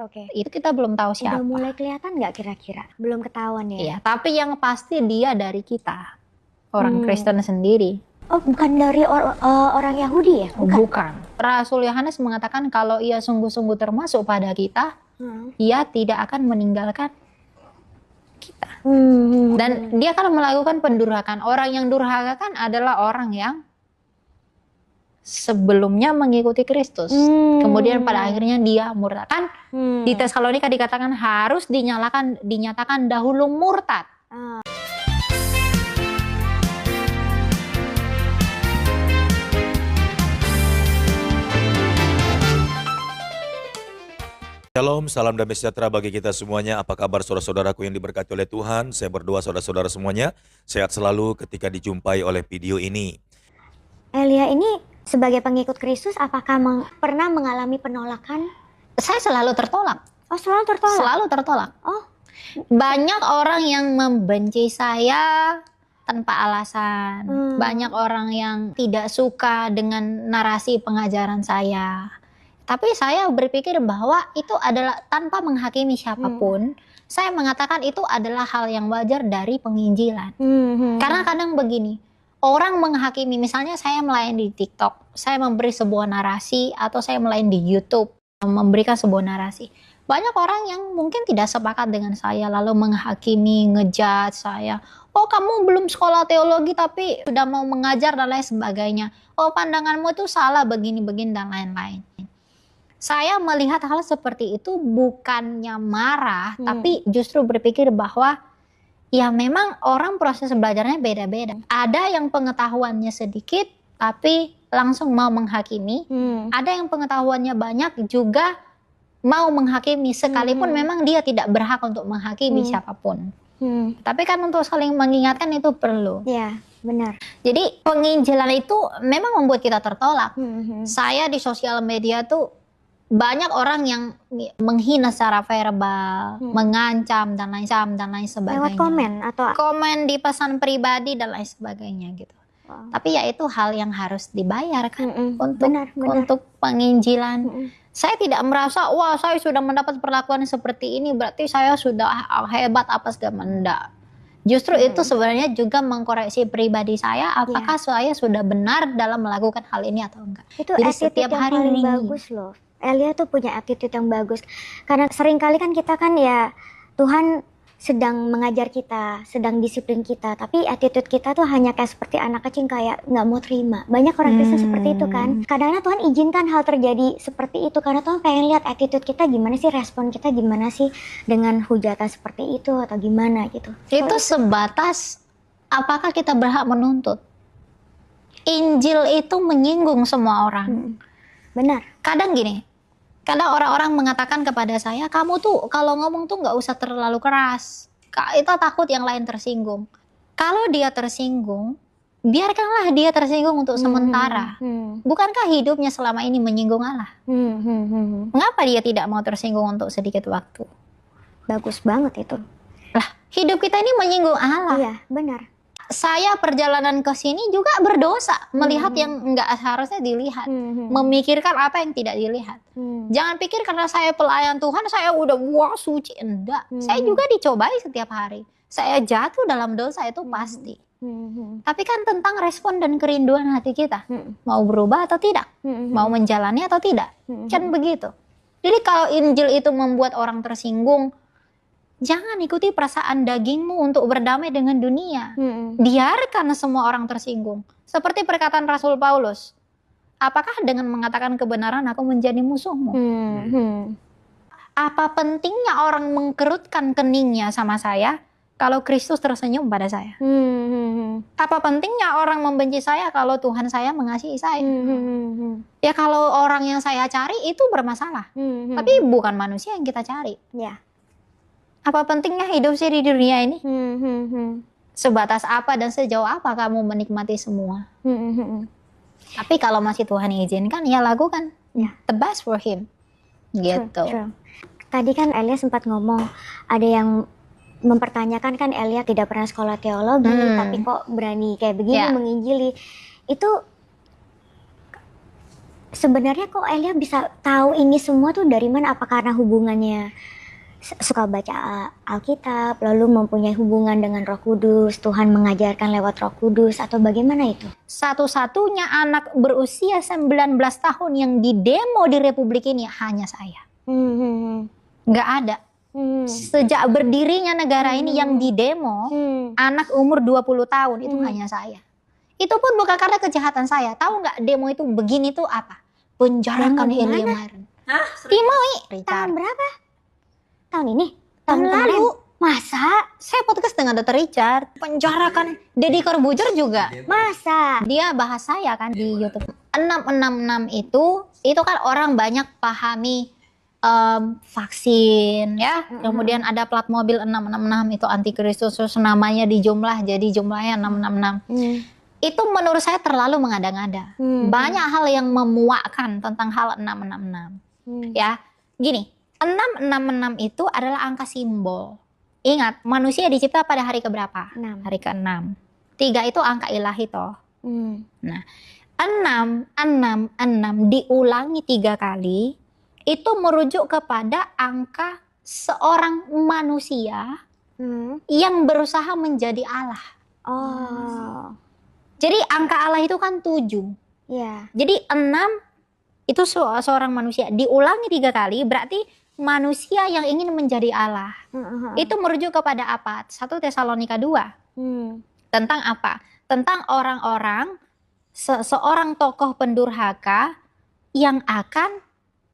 oke. Itu kita belum tahu Udah siapa. mulai kelihatan nggak kira-kira? Belum ketahuan ya? Iya, tapi yang pasti dia dari kita, orang Hmm. Kristen sendiri. Oh, bukan dari orang Yahudi ya? Bukan. Rasul Yohanes mengatakan kalau ia sungguh-sungguh termasuk pada kita, ia tidak akan meninggalkan kita. Dan dia akan melakukan pendurhakaan. Orang yang durhaka kan adalah orang yang sebelumnya mengikuti Kristus. Kemudian pada akhirnya dia murtad. Kan di Tesalonika dikatakan harus dinyatakan dahulu murtad. Shalom, salam damai sejahtera bagi kita semuanya. Apa kabar saudara-saudaraku yang diberkati oleh Tuhan? Saya berdoa saudara-saudara semuanya sehat selalu ketika dijumpai oleh video ini. Elia ini sebagai pengikut Kristus apakah pernah mengalami penolakan? Saya selalu tertolak. Oh, selalu tertolak? Selalu tertolak. Oh. Banyak orang yang membenci saya tanpa alasan. Banyak orang yang tidak suka dengan narasi pengajaran saya. Tapi saya berpikir bahwa itu adalah tanpa menghakimi siapapun. Saya mengatakan itu adalah hal yang wajar dari penginjilan. Karena kadang begini, orang menghakimi, misalnya saya melayani di TikTok, saya memberi sebuah narasi, atau saya melayani di YouTube, memberikan sebuah narasi. Banyak orang yang mungkin tidak sepakat dengan saya, lalu menghakimi, ngejudge saya. Oh, kamu belum sekolah teologi tapi sudah mau mengajar dan lain sebagainya. Oh, pandanganmu itu salah begini-begini dan lain-lain. Saya melihat hal seperti itu bukannya marah, tapi justru berpikir bahwa ya memang orang proses belajarnya beda-beda. Ada yang pengetahuannya sedikit, tapi langsung mau menghakimi. Ada yang pengetahuannya banyak juga mau menghakimi, sekalipun memang dia tidak berhak untuk menghakimi siapapun. Tapi kan untuk saling mengingatkan itu perlu. Ya, benar. Jadi penginjilan itu memang membuat kita tertolak. Saya di sosial media tuh banyak orang yang menghina secara verbal, mengancam dan lain sebagainya. Lewat komen atau komen di pesan pribadi dan lain sebagainya gitu. Tapi ya itu hal yang harus dibayarkan untuk penginjilan. Saya tidak merasa wah saya sudah mendapat perlakuan seperti ini berarti saya sudah hebat apa segala enggak. Justru itu sebenarnya juga mengkoreksi pribadi saya apakah saya sudah benar dalam melakukan hal ini atau enggak. Itu jadi attitude setiap yang hari paling ini bagus loh. Elia tuh punya attitude yang bagus. Karena seringkali kan kita kan ya Tuhan sedang mengajar kita, sedang disiplin kita, tapi attitude kita tuh hanya kayak seperti anak kecil kayak nggak mau terima. Banyak orang Kristen seperti itu kan. Kadang-kadang Tuhan izinkan hal terjadi seperti itu karena Tuhan pengen lihat attitude kita gimana sih, respon kita gimana sih dengan hujatan seperti itu atau gimana gitu. Itu sebatas apakah kita berhak menuntut. Injil itu menyinggung semua orang. Benar. Kadang gini, kadang orang-orang mengatakan kepada saya, kamu tuh kalau ngomong tuh nggak usah terlalu keras. Kita takut yang lain tersinggung. Kalau dia tersinggung, biarkanlah dia tersinggung untuk sementara. Bukankah hidupnya selama ini menyinggung Allah? Mengapa dia tidak mau tersinggung untuk sedikit waktu? Bagus banget itu. Lah, hidup kita ini menyinggung Allah. Iya, benar. Saya perjalanan ke sini juga berdosa, melihat yang nggak seharusnya dilihat, memikirkan apa yang tidak dilihat. Jangan pikir karena saya pelayan Tuhan, saya udah wah suci, enggak. Saya juga dicobai setiap hari. Saya jatuh dalam dosa itu pasti. Tapi kan tentang respon dan kerinduan hati kita, mau berubah atau tidak, mau menjalani atau tidak, kan begitu. Jadi kalau Injil itu membuat orang tersinggung, jangan ikuti perasaan dagingmu untuk berdamai dengan dunia. Biarkan semua orang tersinggung. Seperti perkataan Rasul Paulus. Apakah dengan mengatakan kebenaran aku menjadi musuhmu? Apa pentingnya orang mengkerutkan keningnya sama saya kalau Kristus tersenyum pada saya? Apa pentingnya orang membenci saya kalau Tuhan saya mengasihi saya? Ya kalau orang yang saya cari itu bermasalah. Tapi bukan manusia yang kita cari. Ya. Apa pentingnya hidup sih di dunia ini? Sebatas apa dan sejauh apa kamu menikmati semua? Tapi kalau masih Tuhan izinkan, ya lakukan. The best for him. Gitu. True. Tadi kan Elia sempat ngomong, ada yang mempertanyakan kan Elia tidak pernah sekolah teologi, tapi kok berani kayak begini menginjili. Itu sebenarnya kok Elia bisa tahu ini semua tuh dari mana? Apa karena hubungannya suka baca Alkitab, lalu mempunyai hubungan dengan Roh Kudus, Tuhan mengajarkan lewat Roh Kudus, atau bagaimana itu? Satu-satunya anak berusia 19 tahun yang didemo di Republik ini hanya saya. Nggak ada. Sejak berdirinya negara ini yang didemo, anak umur 20 tahun itu hanya saya. Itu pun bukan karena kejahatan saya. Tahu nggak demo itu begini tuh apa? Penjarakan Elia Marin. Timoi. Tahun berapa? Tahun ini? Tahun lalu. Masa? Saya podcast dengan Dr. Richard. Penjarakan Deddy Corbuzier juga. Masa? Dia bahas saya kan di YouTube. 666 itu kan orang banyak pahami vaksin ya. Kemudian ada plat mobil 666 itu antikristus, terus namanya dijumlah jadi jumlahnya 666. Itu menurut saya terlalu mengada-ngada. Banyak hal yang memuakkan tentang hal 666. Ya, gini, 666 itu adalah angka simbol. Ingat, manusia dicipta pada hari keberapa? 6. Hari ke-6. 3 itu angka ilahi toh. Nah, 6 diulangi 3 kali, itu merujuk kepada angka seorang manusia yang berusaha menjadi Allah. Oh. Jadi angka Allah itu kan 7. Ya. Jadi 6 itu seorang manusia. Diulangi 3 kali berarti manusia yang ingin menjadi Allah. Itu merujuk kepada apa? 1 Tesalonika 2. Tentang apa? Tentang orang-orang, seorang tokoh pendurhaka yang akan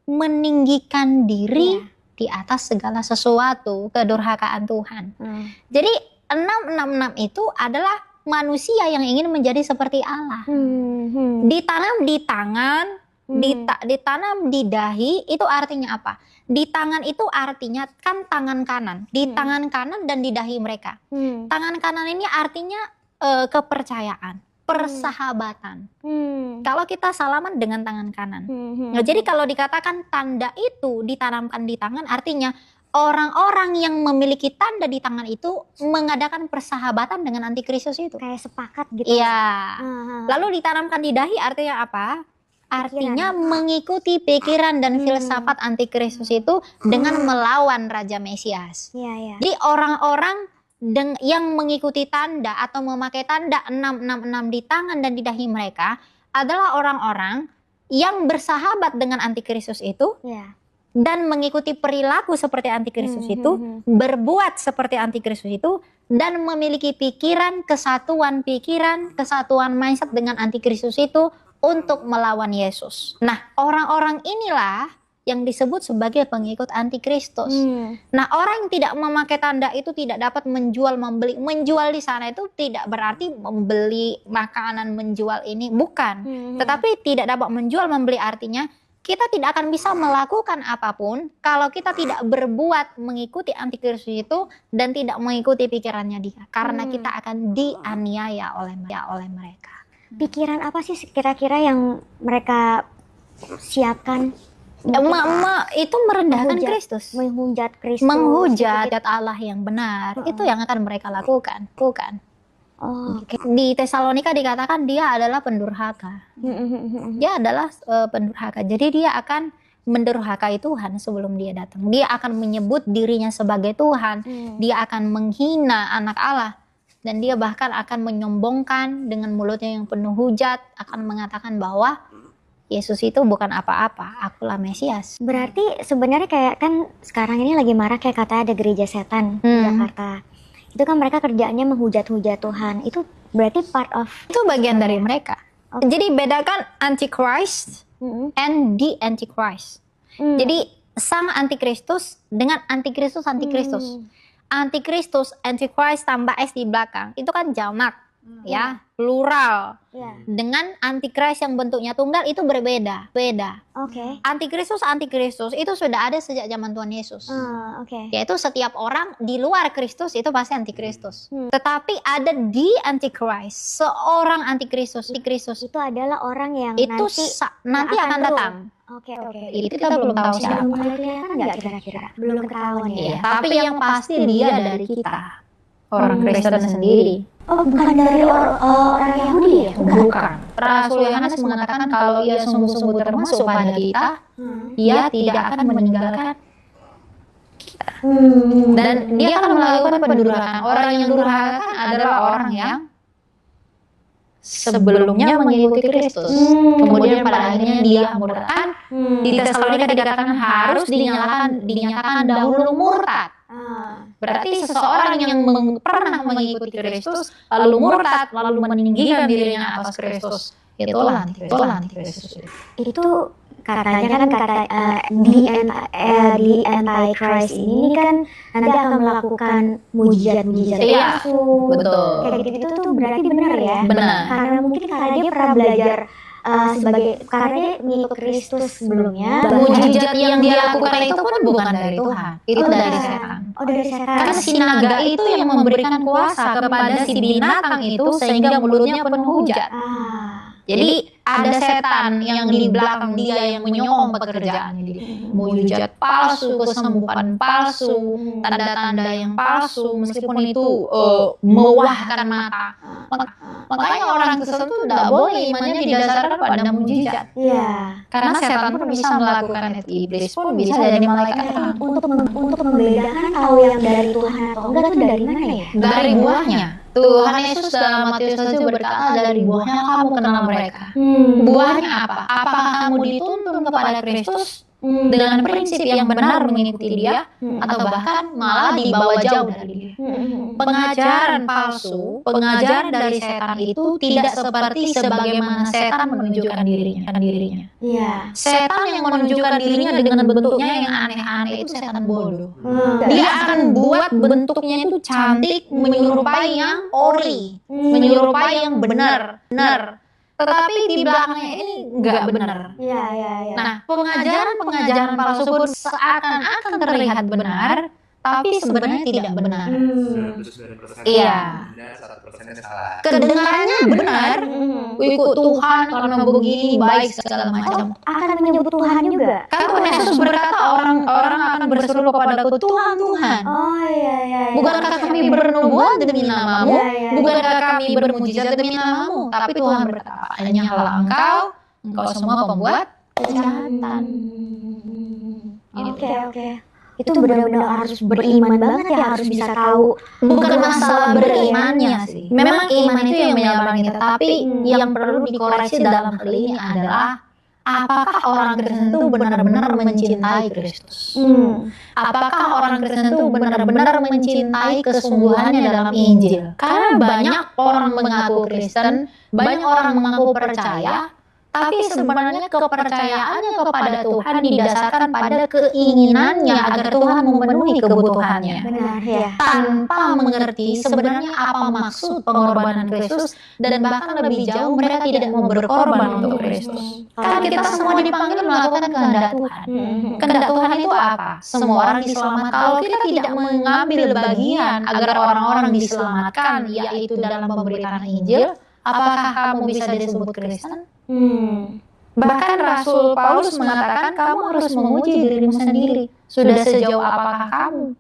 meninggikan diri di atas segala sesuatu, kedurhakaan Tuhan. Jadi 666 itu adalah manusia yang ingin menjadi seperti Allah. Ditanam di tangan, ditanam di dahi, itu artinya apa? Di tangan itu artinya kan tangan kanan, di tangan kanan dan di dahi mereka. Tangan kanan ini artinya kepercayaan, persahabatan. Kalau kita salaman dengan tangan kanan. Nah, jadi kalau dikatakan tanda itu ditanamkan di tangan, artinya orang-orang yang memiliki tanda di tangan itu mengadakan persahabatan dengan antikristus itu. Kayak sepakat gitu. Iya. Lalu ditanamkan di dahi artinya apa? Artinya mengikuti pikiran dan filsafat antikristus itu dengan melawan Raja Mesias. Iya. Jadi orang-orang yang mengikuti tanda atau memakai tanda 666 di tangan dan di dahi mereka adalah orang-orang yang bersahabat dengan antikristus itu. Ya. Dan mengikuti perilaku seperti antikristus itu, berbuat seperti antikristus itu, dan memiliki kesatuan mindset dengan antikristus itu untuk melawan Yesus. Nah, orang-orang inilah yang disebut sebagai pengikut antikristus. Nah, orang yang tidak memakai tanda itu tidak dapat menjual, membeli. Menjual di sana itu tidak berarti membeli makanan, menjual ini, bukan. Tetapi tidak dapat menjual, membeli artinya kita tidak akan bisa melakukan apapun kalau kita tidak berbuat mengikuti antikristus itu dan tidak mengikuti pikirannya dia. Karena kita akan dianiaya oleh mereka. Pikiran apa sih kira-kira yang mereka siapkan? Itu merendahkan Kristus. Menghujat Kristus. Menghujat Allah yang benar. Itu yang akan mereka lakukan. Bukan. Di Tesalonika dikatakan dia adalah pendurhaka. Dia adalah pendurhaka. Jadi dia akan mendurhakai Tuhan sebelum dia datang. Dia akan menyebut dirinya sebagai Tuhan. Dia akan menghina anak Allah. Dan dia bahkan akan menyombongkan dengan mulutnya yang penuh hujat. Akan mengatakan bahwa Yesus itu bukan apa-apa. Akulah Mesias. Berarti sebenarnya kayak kan sekarang ini lagi marak kayak kata ada gereja setan di Jakarta. Itu kan mereka kerjaannya menghujat-hujat Tuhan. Itu berarti part of... Itu bagian dari mereka. Jadi bedakan Antichrist and the Antichrist. Jadi sang Antikristus dengan Antikristus. Antikristus, Antichrist tambah S di belakang. Itu kan jamak. Ya, plural. Dengan antikris yang bentuknya tunggal itu berbeda. Antikristus itu sudah ada sejak zaman Tuhan Yesus. Yaitu setiap orang di luar Kristus itu pasti antikristus. Tetapi ada di antikris, seorang antikristus. Itu adalah orang yang itu nanti akan datang. Itu kita belum tahu siapa. Belum kelihatan nggak kira-kira? Belum ketahuan ya. Tapi yang pasti dia dari kita, orang Kristen sendiri. Oh, bukan dari orang Yahudi ya? Bukan. Rasul Yohanes mengatakan kalau ia sungguh-sungguh termasuk pada kita, ia tidak akan meninggalkan kita. Dan dia akan melakukan pendurhakaan. Orang yang durhaka kan adalah orang yang sebelumnya mengikuti Kristus. Kemudian pada akhirnya dia murtad. Di Tesalonika dikatakan harus dinyatakan dahulu murtad. Berarti seseorang yang pernah mengikuti Kristus lalu murtad, lalu meninggikan dirinya atas Kristus, itulah antikristus. Itu katanya kan di anti-Christ ini kan nanti akan melakukan mujizat-mujizat Iya, palsu. betul. Kayak gitu tuh berarti benar ya? Benar. Karena mungkin karena dia pernah belajar karena dia ngikut Kristus sebelumnya. Mujizat yang dia lakukan itu pun bukan dari Tuhan, itu dari setan. Oh, dari setan. Karena si naga itu yang memberikan kuasa kepada si binatang itu sehingga mulutnya penuh hujat. Jadi ada setan yang di belakang dia yang menyokong pekerjaannya. Jadi mujizat palsu, kesembuhan palsu, tanda-tanda yang palsu, meskipun itu mewahkan mata. Makanya orang Kristen itu tidak boleh imannya didasarkan pada mujizat. Iya. Karena setan pun bisa melakukan itu, iblis pun bisa jadi malaikat Tuhan. Untuk membedakan tahu yang dari Tuhan atau enggak itu dari mana ya? Dari buahnya. Tuhan Yesus dalam Matius 7 berkata, dari buahnya kamu kenal mereka. Buahnya apa? Apakah kamu dituntun kepada Kristus dengan prinsip yang benar mengikuti dia, atau bahkan malah dibawa jauh dari dia? Pengajaran palsu, pengajaran dari setan itu tidak seperti sebagaimana setan menunjukkan dirinya. Iya. Setan yang menunjukkan dirinya dengan bentuknya yang aneh-aneh itu setan bodoh. Dia akan buat bentuknya itu cantik, menyerupai yang ori, menyerupai yang benar. Tetapi di belakangnya ini nggak benar. Iya. Nah, pengajaran palsu pun seakan-akan terlihat benar, tapi sebenarnya tidak benar. 99% Iya. benar, 1% salah. Kedengarannya benar, ikut Tuhan karena begini baik segala macam. Akan menyebut Tuhan juga. Kan Tuhan Yesus berkata orang akan berseru kepadaku, Tuhan, Tuhan. Oh iya. Bukankah kami bernubuat demi namamu? Iya. Bukankah kami bermujizat demi namamu? Tapi Tuhan berkata, hanyalah engkau semua pembuat kejahatan. Oke. Itu benar-benar harus beriman banget ya, harus bisa tahu. Bukan masalah berimannya sih. Memang iman itu yang menyelamatkan kita, tapi yang perlu dikoreksi dalam hal ini adalah apakah orang Kristen itu benar-benar mencintai Kristus? Apakah orang Kristen itu benar-benar mencintai kesungguhannya dalam Injil? Karena banyak orang mengaku Kristen, banyak orang mengaku percaya, tapi sebenarnya kepercayaannya kepada Tuhan didasarkan pada keinginannya agar Tuhan memenuhi kebutuhannya. Benar ya. Tanpa mengerti sebenarnya apa maksud pengorbanan Kristus, dan bahkan lebih jauh mereka tidak mau berkorban untuk Kristus. Karena kita semua dipanggil melakukan kehendak Tuhan. Kehendak Tuhan itu apa? Semua orang diselamatkan. Kalau kita tidak mengambil bagian agar orang-orang diselamatkan, yaitu dalam pemberitaan Injil, apakah kamu bisa disebut Kristen? Bahkan Rasul Paulus mengatakan kamu harus menguji dirimu sendiri. Sudah sejauh apakah kamu?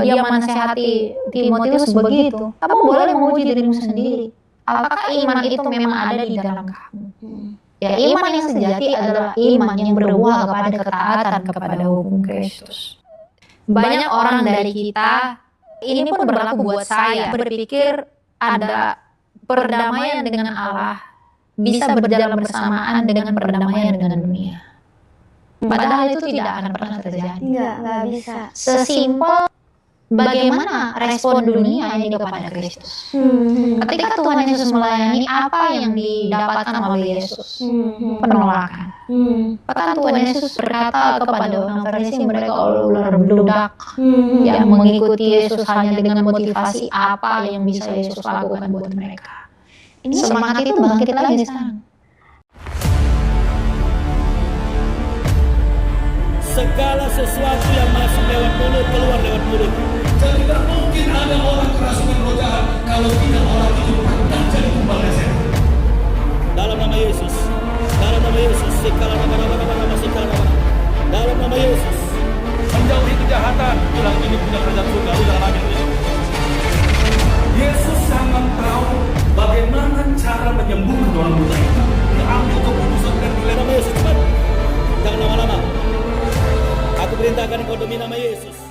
Dia menasihati Timotius begitu. Kamu boleh menguji dirimu sendiri. Apakah iman itu memang ada di dalam kamu? Ya, iman yang sejati adalah iman yang berbuah kepada ketaatan kepada hukum Kristus. Banyak orang dari kita, ini pun berlaku buat saya, berpikir ada perdamaian dengan Allah bisa berjalan bersamaan dengan perdamaian dengan dunia. Padahal itu tidak akan pernah terjadi. Enggak bisa. Sesimpel bagaimana respon dunia ini kepada Kristus. Ketika Tuhan Yesus melayani, apa yang didapatkan oleh Yesus? Penolakan. Bahkan Tuhan Yesus berkata kepada orang Farisi, mereka ular beludak yang mengikuti Yesus hanya dengan motivasi apa yang bisa Yesus lakukan buat mereka. Semangat itu bangkit lagi sekarang. Segala sesuatu yang masuk lewat mulut keluar lewat mulut. Jadi tidak mungkin ada orang kerasukan roh jahat kalau tidak orang itu pernah jadi tumbalnya setan. Dalam nama Yesus. Dalam nama Yesus. Sikala nama sikala nama. Dalam nama Yesus. Menjauhi kejahatan. Ulang ini punya kerajaan surga. Ulang amin. Yesus akan menyembuhkan orang buta itu. Diambil keputusan dan Nama Yesus cepat. Jangan lama-lama. Aku perintahkan engkau demi nama Yesus.